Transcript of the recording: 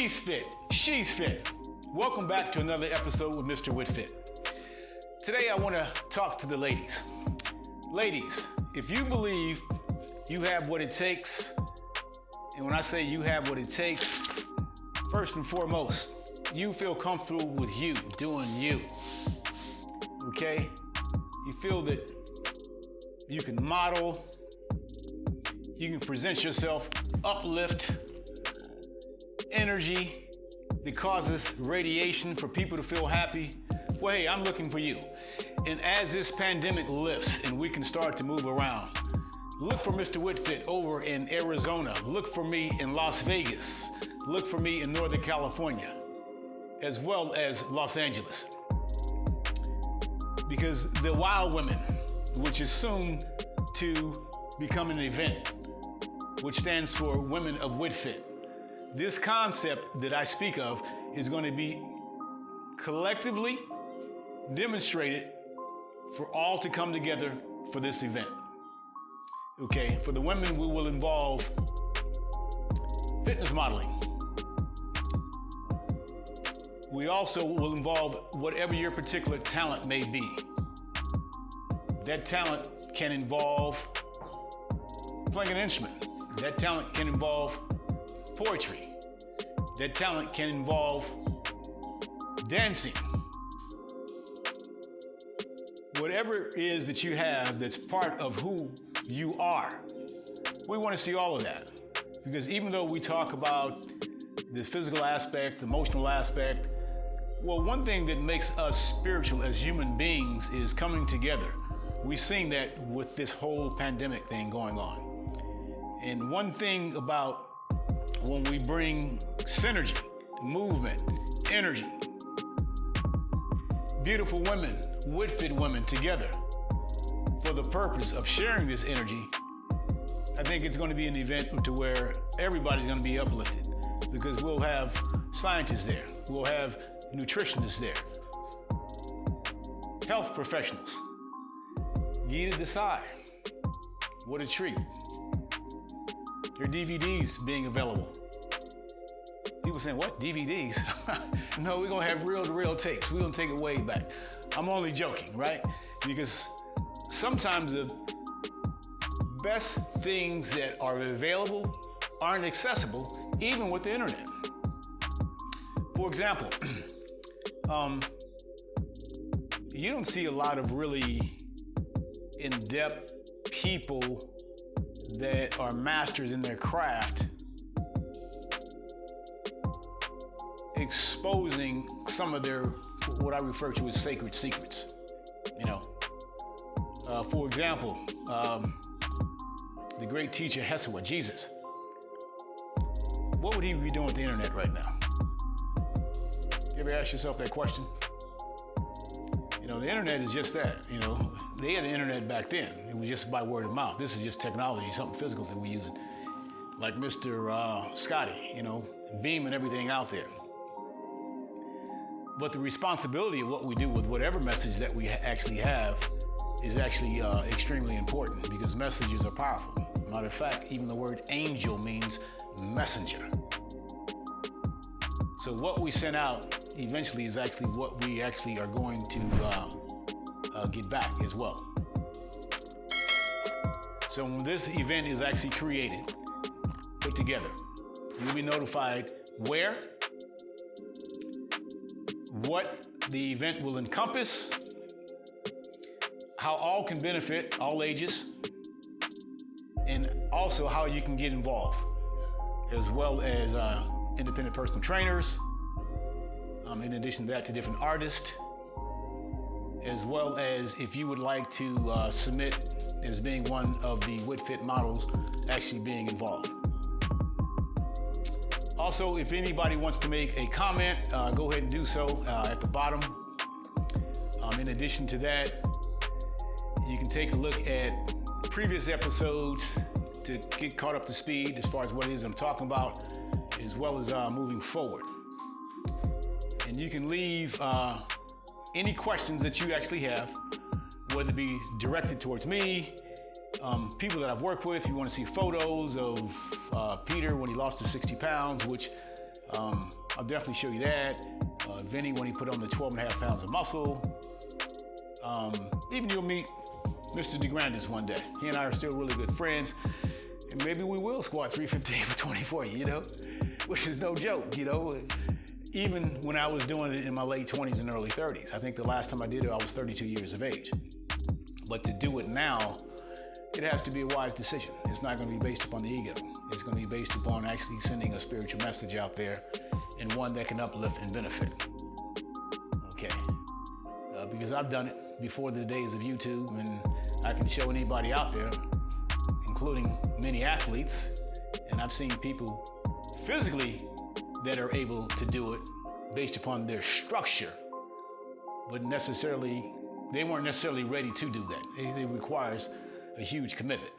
He's fit. She's fit. Welcome back to another episode with Mr. Whitfit. Today I want to talk to the ladies. Ladies, if you believe you have what it takes, and when I say you have what it takes, first and foremost, you feel comfortable with you, doing you. Okay? You feel that you can model, you can present yourself, uplift, energy that causes radiation for people to feel happy. Well, hey, I'm looking for you. And as this pandemic lifts and we can start to move around, look for Mr. Whitfit over in Arizona. Look for me in Las Vegas. Look for me in Northern California, as well as Los Angeles. Because the Wild Women, which is soon to become an event, which stands for Women of Whitfit. This concept that I speak of is going to be collectively demonstrated for all to come together for this event. Okay, for the women, we will involve fitness modeling. We also will involve whatever your particular talent may be. That talent can involve playing an instrument. That talent can involve poetry. That talent can involve dancing. Whatever it is that you have that's part of who you are, we want to see all of that. Because even though we talk about the physical aspect, the emotional aspect, well, one thing that makes us spiritual as human beings is coming together. We've seen that with this whole pandemic thing going on. And one thing about when we bring synergy, movement, energy, beautiful women, Whitfit women together for the purpose of sharing this energy, I think it's going to be an event to where everybody's going to be uplifted, because we'll have scientists there, we'll have nutritionists there, health professionals. You to decide what a treat. Your DVDs being available. People saying, what, DVDs? No, we're going to have reel-to-reel tapes. We're going to take it way back. I'm only joking, right? Because sometimes the best things that are available aren't accessible, even with the internet. For example, you don't see a lot of really in-depth people that are masters in their craft exposing some of their, what I refer to as sacred secrets. You know, for example, the great teacher Hesed, Jesus. What would he be doing with the internet right now? You ever ask yourself that question? You know, the internet is just that. You know, they had the internet back then. It was just by word of mouth. This is just technology, something physical that we use. Like Mr. Scotty, you know, beaming everything out there. But the responsibility of what we do with whatever message that we actually have is actually extremely important, because messages are powerful. Matter of fact, even the word angel means messenger. So what we send out eventually is actually what we actually are going to get back as well. So when this event is actually created, put together, you'll be notified where, what the event will encompass, how all can benefit, all ages, and also how you can get involved, as well as independent personal trainers, in addition to that, to different artists, as well as if you would like to submit as being one of the Whitfit models actually being involved. Also, if anybody wants to make a comment, go ahead and do so at the bottom. In addition to that, you can take a look at previous episodes to get caught up to speed as far as what it is I'm talking about, as well as moving forward. And you can leave any questions that you actually have, whether it be directed towards me, people that I've worked with. You want to see photos of Peter when he lost the 60 pounds, which I'll definitely show you that. Vinny, when he put on the 12.5 pounds of muscle. Even you'll meet Mr. DeGrandis one day. He and I are still really good friends. And maybe we will squat 315 for 24, you know, which is no joke, you know. Even when I was doing it in my late 20s and early 30s. I think the last time I did it, I was 32 years of age. But to do it now, it has to be a wise decision. It's not going to be based upon the ego. It's going to be based upon actually sending a spiritual message out there, and one that can uplift and benefit. Okay. Because I've done it before the days of YouTube, and I can show anybody out there, including many athletes, and I've seen people physically that are able to do it based upon their structure, but they weren't necessarily ready to do that. It requires a huge commitment.